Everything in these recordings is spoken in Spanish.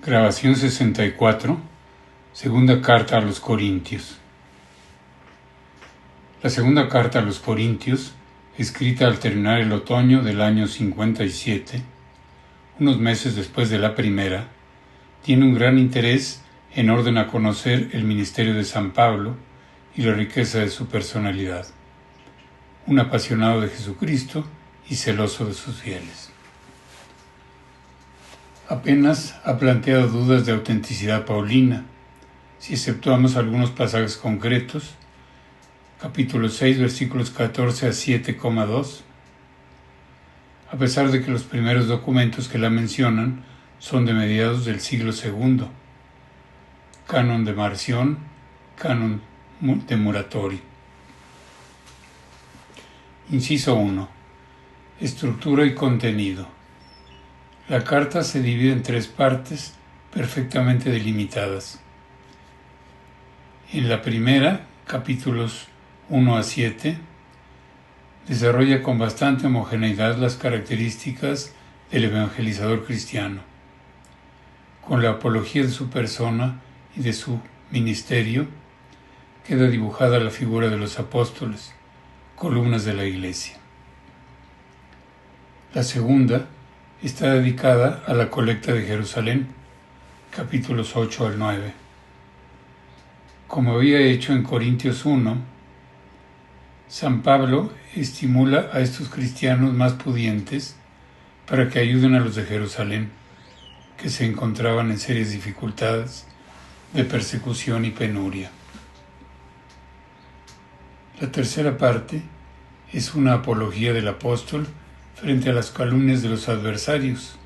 Grabación 64, segunda carta a los Corintios. La segunda carta a los Corintios, escrita al terminar el otoño del año 57, unos meses después de la primera, tiene un gran interés en orden a conocer el ministerio de San Pablo y la riqueza de su personalidad, un apasionado de Jesucristo y celoso de sus fieles. Apenas ha planteado dudas de autenticidad paulina, si exceptuamos algunos pasajes concretos, capítulo 6, versículos 14 a 7,2, a pesar de que los primeros documentos que la mencionan son de mediados del siglo II, Canon de Marción, Canon de Muratori. Inciso 1. Estructura y contenido. La carta se divide en tres partes perfectamente delimitadas. En la primera, capítulos 1 a 7, desarrolla con bastante homogeneidad las características del evangelizador cristiano. Con la apología de su persona y de su ministerio, queda dibujada la figura de los apóstoles, columnas de la Iglesia. La segunda está dedicada a la colecta de Jerusalén, capítulos 8 al 9. Como había hecho en Corintios 1, San Pablo estimula a estos cristianos más pudientes para que ayuden a los de Jerusalén, que se encontraban en serias dificultades de persecución y penuria. La tercera parte es una apología del apóstol frente a las calumnias de los adversarios,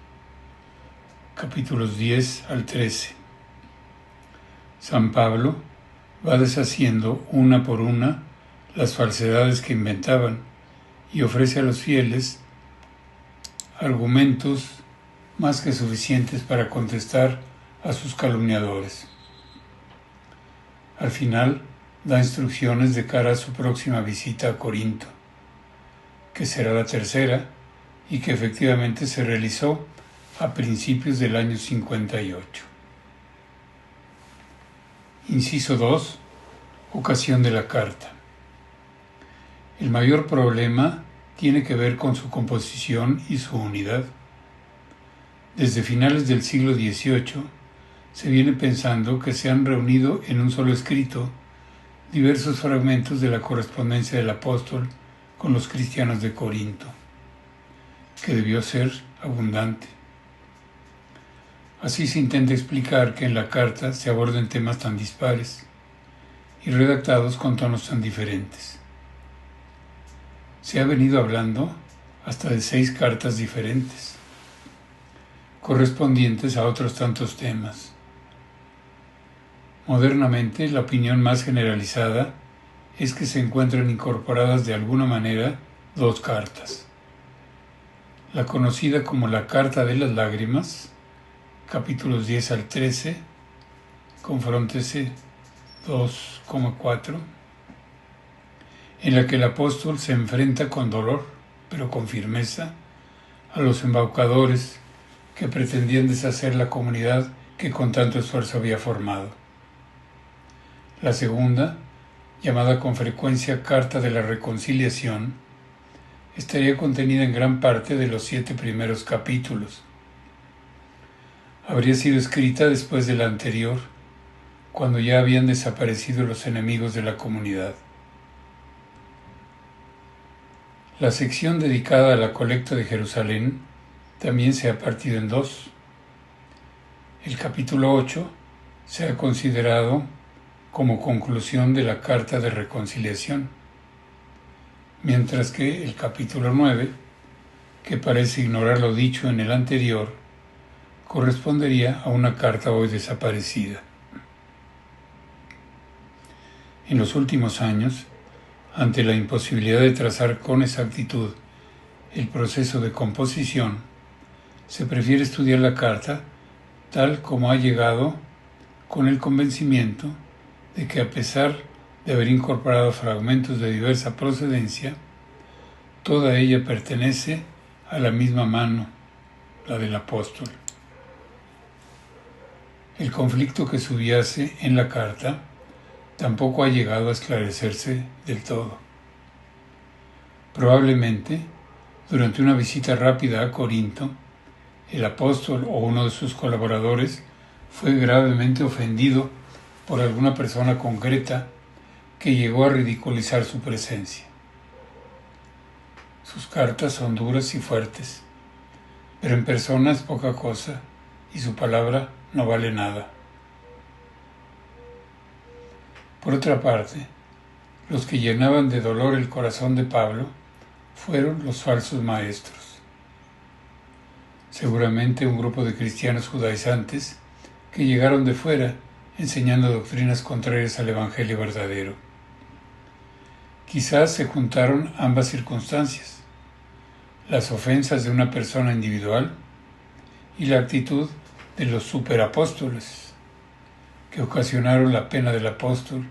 capítulos 10 al 13. San Pablo va deshaciendo una por una las falsedades que inventaban y ofrece a los fieles argumentos más que suficientes para contestar a sus calumniadores. Al final, da instrucciones de cara a su próxima visita a Corinto, que será la tercera y que efectivamente se realizó a principios del año 58. Inciso 2. Ocasión de la carta. El mayor problema tiene que ver con su composición y su unidad. Desde finales del siglo XVIII se viene pensando que se han reunido en un solo escrito diversos fragmentos de la correspondencia del apóstol con los cristianos de Corinto, que debió ser abundante. Así se intenta explicar que en la carta se aborden temas tan dispares y redactados con tonos tan diferentes. Se ha venido hablando hasta de 6 cartas diferentes, correspondientes a otros tantos temas. Modernamente, la opinión más generalizada es que se encuentran incorporadas de alguna manera 2 cartas. La conocida como la Carta de las Lágrimas, capítulos 10 al 13, confróntese 2,4, en la que el apóstol se enfrenta con dolor, pero con firmeza, a los embaucadores que pretendían deshacer la comunidad que con tanto esfuerzo había formado. La segunda, llamada con frecuencia Carta de la Reconciliación, estaría contenida en gran parte de los 7 primeros capítulos. Habría sido escrita después de la anterior, cuando ya habían desaparecido los enemigos de la comunidad. La sección dedicada a la colecta de Jerusalén también se ha partido en 2. El capítulo 8 se ha considerado como conclusión de la Carta de Reconciliación, mientras que el capítulo 9, que parece ignorar lo dicho en el anterior, correspondería a una carta hoy desaparecida. En los últimos años, ante la imposibilidad de trazar con exactitud el proceso de composición, se prefiere estudiar la carta tal como ha llegado, con el convencimiento de que a pesar de haber incorporado fragmentos de diversa procedencia, toda ella pertenece a la misma mano, la del apóstol. El conflicto que subyace en la carta tampoco ha llegado a esclarecerse del todo. Probablemente, durante una visita rápida a Corinto, el apóstol o uno de sus colaboradores fue gravemente ofendido por alguna persona concreta que llegó a ridiculizar su presencia. Sus cartas son duras y fuertes, pero en persona es poca cosa y su palabra no vale nada. Por otra parte, los que llenaban de dolor el corazón de Pablo fueron los falsos maestros. Seguramente un grupo de cristianos judaizantes que llegaron de fuera enseñando doctrinas contrarias al Evangelio verdadero. Quizás se juntaron ambas circunstancias, las ofensas de una persona individual y la actitud de los superapóstoles, que ocasionaron la pena del apóstol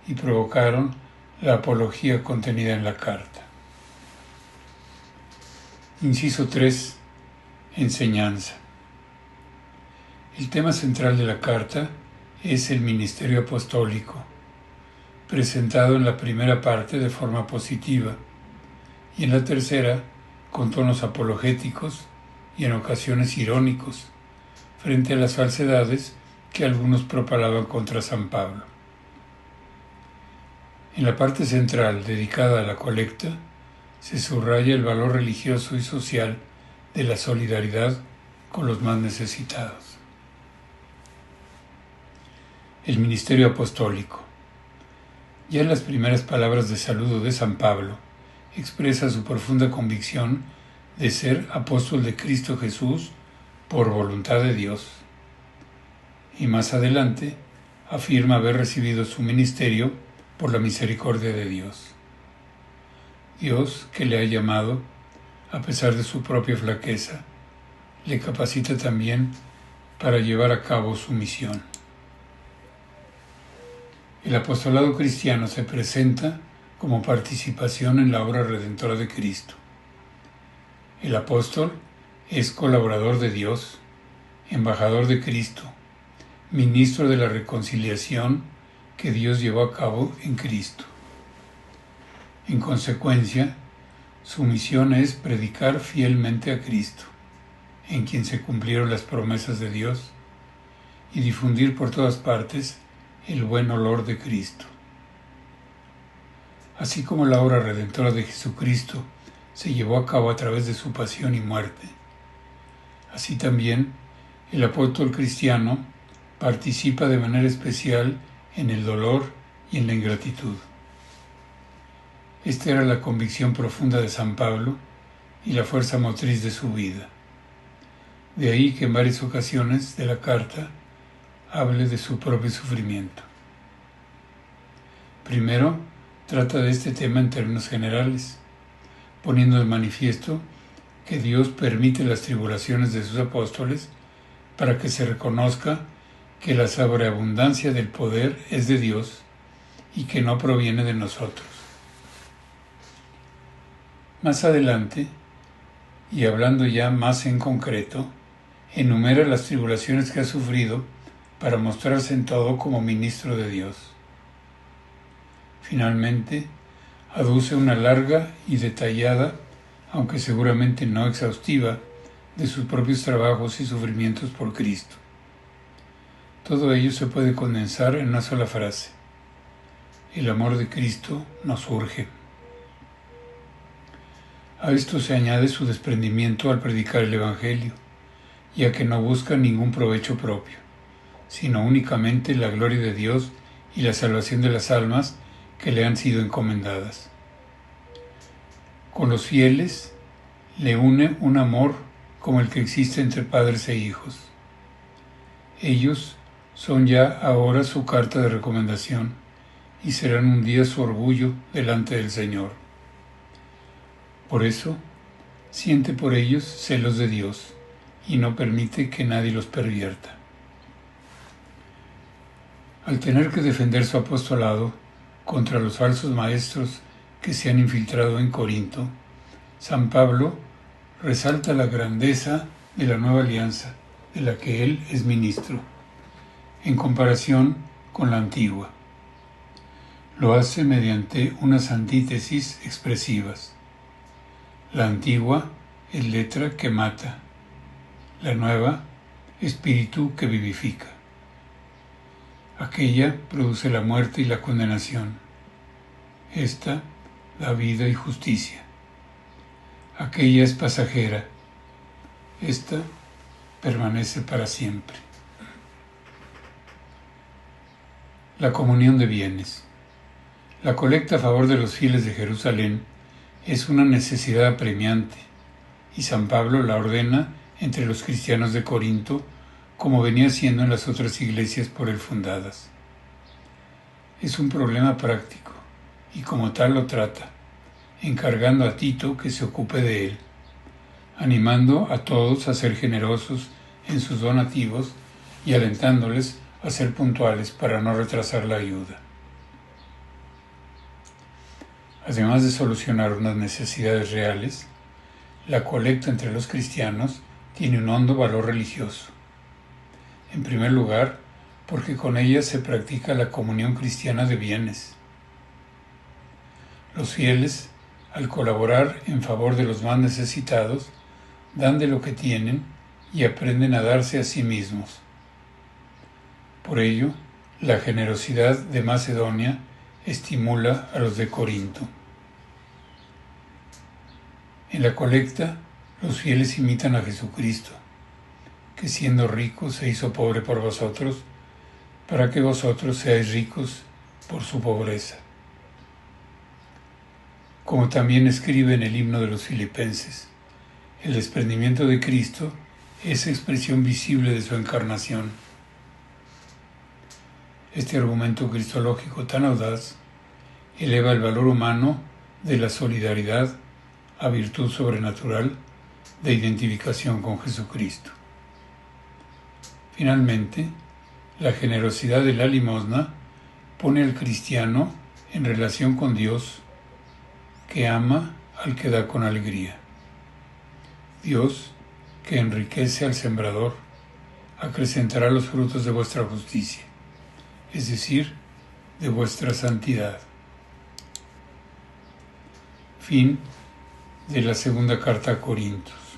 y provocaron la apología contenida en la carta. Inciso 3. Enseñanza. El tema central de la carta es el ministerio apostólico, presentado en la primera parte de forma positiva y en la tercera con tonos apologéticos y en ocasiones irónicos frente a las falsedades que algunos propalaban contra San Pablo. En la parte central dedicada a la colecta se subraya el valor religioso y social de la solidaridad con los más necesitados. El ministerio apostólico. Ya en las primeras palabras de saludo de San Pablo, expresa su profunda convicción de ser apóstol de Cristo Jesús por voluntad de Dios. Y más adelante afirma haber recibido su ministerio por la misericordia de Dios. Dios, que le ha llamado, a pesar de su propia flaqueza, le capacita también para llevar a cabo su misión. El apostolado cristiano se presenta como participación en la obra redentora de Cristo. El apóstol es colaborador de Dios, embajador de Cristo, ministro de la reconciliación que Dios llevó a cabo en Cristo. En consecuencia, su misión es predicar fielmente a Cristo, en quien se cumplieron las promesas de Dios, y difundir por todas partes el buen olor de Cristo. Así como la obra redentora de Jesucristo se llevó a cabo a través de su pasión y muerte, así también el apóstol cristiano participa de manera especial en el dolor y en la ingratitud. Esta era la convicción profunda de San Pablo y la fuerza motriz de su vida. De ahí que en varias ocasiones de la carta hable de su propio sufrimiento. Primero, trata de este tema en términos generales, poniendo de manifiesto que Dios permite las tribulaciones de sus apóstoles para que se reconozca que la sobreabundancia del poder es de Dios y que no proviene de nosotros. Más adelante, y hablando ya más en concreto, enumera las tribulaciones que ha sufrido para mostrarse en todo como ministro de Dios. Finalmente, aduce una larga y detallada, aunque seguramente no exhaustiva, de sus propios trabajos y sufrimientos por Cristo. Todo ello se puede condensar en una sola frase: el amor de Cristo nos urge. A esto se añade su desprendimiento al predicar el Evangelio, ya que no busca ningún provecho propio, sino únicamente la gloria de Dios y la salvación de las almas que le han sido encomendadas. Con los fieles le une un amor como el que existe entre padres e hijos. Ellos son ya ahora su carta de recomendación y serán un día su orgullo delante del Señor. Por eso, siente por ellos celos de Dios y no permite que nadie los pervierta. Al tener que defender su apostolado contra los falsos maestros que se han infiltrado en Corinto, San Pablo resalta la grandeza de la nueva alianza de la que él es ministro en comparación con la antigua. Lo hace mediante unas antítesis expresivas. La antigua es letra que mata, la nueva, espíritu que vivifica. Aquella produce la muerte y la condenación. Esta, la vida y justicia. Aquella es pasajera. Esta permanece para siempre. La comunión de bienes. La colecta a favor de los fieles de Jerusalén es una necesidad apremiante, y San Pablo la ordena entre los cristianos de Corinto, como venía siendo en las otras iglesias por él fundadas. Es un problema práctico, y como tal lo trata, encargando a Tito que se ocupe de él, animando a todos a ser generosos en sus donativos y alentándoles a ser puntuales para no retrasar la ayuda. Además de solucionar unas necesidades reales, la colecta entre los cristianos tiene un hondo valor religioso. En primer lugar, porque con ella se practica la comunión cristiana de bienes. Los fieles, al colaborar en favor de los más necesitados, dan de lo que tienen y aprenden a darse a sí mismos. Por ello, la generosidad de Macedonia estimula a los de Corinto. En la colecta, los fieles imitan a Jesucristo, que siendo rico se hizo pobre por vosotros, para que vosotros seáis ricos por su pobreza. Como también escribe en el himno de los Filipenses, el desprendimiento de Cristo es expresión visible de su encarnación. Este argumento cristológico tan audaz eleva el valor humano de la solidaridad a virtud sobrenatural de identificación con Jesucristo. Finalmente, la generosidad de la limosna pone al cristiano en relación con Dios, que ama al que da con alegría. Dios, que enriquece al sembrador, acrecentará los frutos de vuestra justicia, es decir, de vuestra santidad. Fin de la segunda carta a Corintios.